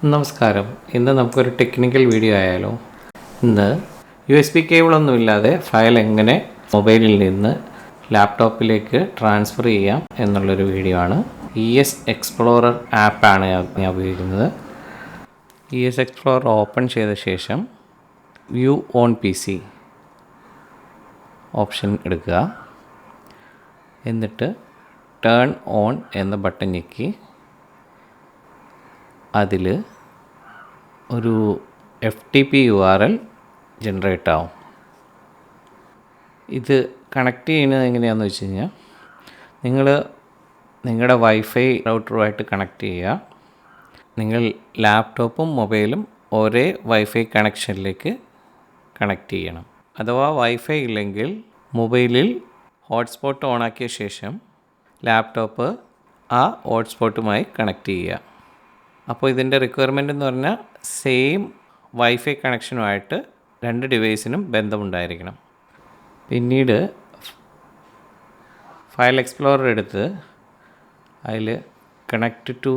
നമസ്കാരം. ഇന്ന് നമുക്കൊരു ടെക്നിക്കൽ വീഡിയോ ആയാലോ. ഇന്ന് USB കേബിളൊന്നുമില്ലാതെ ഫയൽ എങ്ങനെ മൊബൈലിൽ നിന്ന് ലാപ്ടോപ്പിലേക്ക് ട്രാൻസ്ഫർ ചെയ്യാം എന്നുള്ളൊരു വീഡിയോ ആണ്. ES Explorer ആപ്പാണ് ഞാൻ ഉപയോഗിക്കുന്നത്. ES Explorer ഓപ്പൺ ചെയ്ത ശേഷം വ്യൂ ഓൺ PC ഓപ്ഷൻ എടുക്കുക. എന്നിട്ട് ടേൺ ഓൺ എന്ന ബട്ടൺ ഞെക്കി അതിൽ ഒരു FTP URL ജനറേറ്റ് ആവും. ഇത് കണക്ട് ചെയ്യുന്നത് എങ്ങനെയാണെന്ന് വെച്ച് കഴിഞ്ഞാൽ, നിങ്ങളുടെ വൈഫൈ റൗട്ടറുമായിട്ട് കണക്ട് ചെയ്യുക. നിങ്ങൾ ലാപ്ടോപ്പും മൊബൈലും ഒരേ വൈഫൈ കണക്ഷനിലേക്ക് കണക്ട് ചെയ്യണം. അഥവാ വൈഫൈ ഇല്ലെങ്കിൽ മൊബൈലിൽ ഹോട്ട്സ്പോട്ട് ഓണാക്കിയ ശേഷം ലാപ്ടോപ്പ് ആ ഹോട്ട്സ്പോട്ടുമായി കണക്ട് ചെയ്യുക. അപ്പോൾ ഇതിൻ്റെ റിക്വയർമെൻ്റ് എന്ന് പറഞ്ഞാൽ സെയിം വൈഫൈ കണക്ഷനുമായിട്ട് രണ്ട് ഡിവൈസിനും ബന്ധമുണ്ടായിരിക്കണം. പിന്നീട് ഫയൽ എക്സ്പ്ലോറർ എടുത്ത് അതിൽ കണക്ട് ടു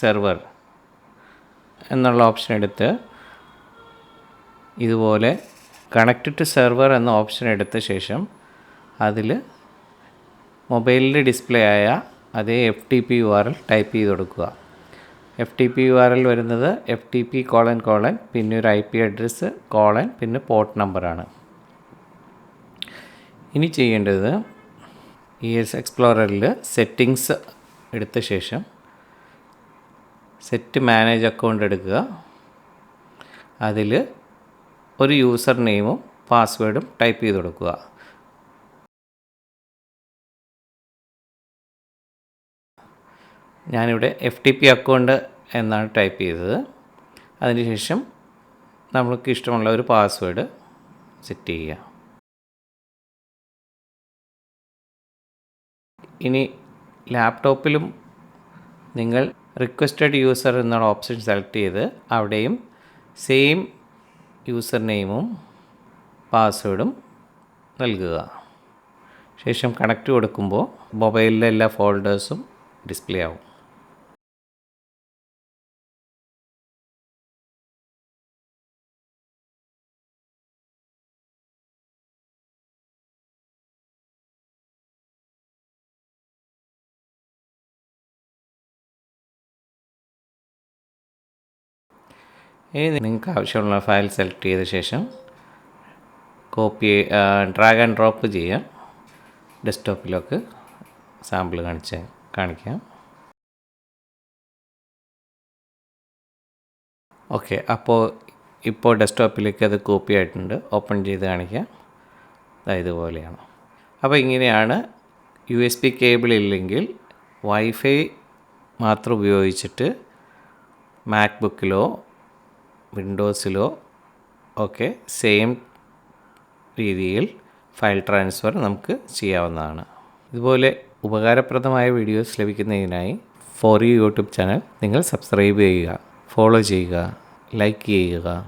സെർവർ എന്നുള്ള ഓപ്ഷൻ എടുത്ത് ഇതുപോലെ കണക്ട് ടു സെർവർ എന്ന ഓപ്ഷൻ എടുത്ത ശേഷം അതിൽ മൊബൈലിൽ ഡിസ്പ്ലേ ആയ അതേ FTP URL ടൈപ്പ് ചെയ്ത് കൊടുക്കുക. FTP URL വരുന്നത് FTP : പിന്നെ ഒരു IP അഡ്രസ്സ് : പിന്നെ പോർട്ട് നമ്പറാണ്. ഇനി ചെയ്യേണ്ടത് ES എക്സ്പ്ലോററിൽ സെറ്റിങ്സ് എടുത്ത ശേഷം സെറ്റ് മാനേജ് അക്കൗണ്ട് എടുക്കുക. അതിൽ ഒരു യൂസർ നെയിമും പാസ്വേഡും ടൈപ്പ് ചെയ്ത് കൊടുക്കുക. ഞാനിവിടെ FTP അക്കൗണ്ട് എന്നാണ് ടൈപ്പ് ചെയ്തത്. അതിനുശേഷം നമുക്ക് ഇഷ്ടമുള്ള ഒരു പാസ്വേഡ് സെറ്റ് ചെയ്യുക. ഇനി ലാപ്ടോപ്പിലും നിങ്ങൾ റിക്വസ്റ്റഡ് യൂസർ എന്നുള്ള ഓപ്ഷൻ സെലക്ട് ചെയ്ത് അവിടെയും സെയിം യൂസർ നെയിമും പാസ്വേഡും നൽകുക. ശേഷം കണക്റ്റ് കൊടുക്കുമ്പോൾ മൊബൈലിലെ എല്ലാ ഫോൾഡേഴ്സും ഡിസ്പ്ലേ ആവും. ഇനി നിങ്ങൾക്ക് ആവശ്യമുള്ള ഫയൽ സെലക്ട് ചെയ്ത ശേഷം ഡ്രാഗ് ആൻഡ് ഡ്രോപ്പ് ചെയ്യാം. ഡെസ്ക്ടോപ്പിലേക്ക് സാമ്പിൾ കാണിക്കാം. ഓക്കെ, ഇപ്പോൾ ഡെസ്ക്ടോപ്പിലേക്ക് അത് കോപ്പി ആയിട്ടുണ്ട്. ഓപ്പൺ ചെയ്ത് കാണിക്കാം. ഇതുപോലെയാണ്. അപ്പോൾ ഇങ്ങനെയാണ് USB കേബിൾ ഇല്ലെങ്കിൽ വൈഫൈ മാത്രം ഉപയോഗിച്ചിട്ട് മാക്ബുക്കിലോ വിൻഡോസിലോ ഒക്കെ സെയിം രീതിയിൽ ഫയൽ ട്രാൻസ്ഫർ നമുക്ക് ചെയ്യാവുന്നതാണ്. ഇതുപോലെ ഉപകാരപ്രദമായ വീഡിയോസ് ലഭിക്കുന്നതിനായി ഫോർ യു യൂട്യൂബ് ചാനൽ നിങ്ങൾ സബ്സ്ക്രൈബ് ചെയ്യുക, ഫോളോ ചെയ്യുക, ലൈക്ക് ചെയ്യുക,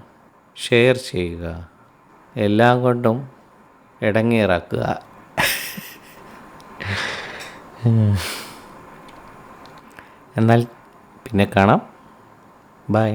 ഷെയർ ചെയ്യുക. എല്ലാം കൊണ്ടും ഇടങ്ങേറാക്കുക. എന്നാൽ പിന്നെ കാണാം. ബൈ.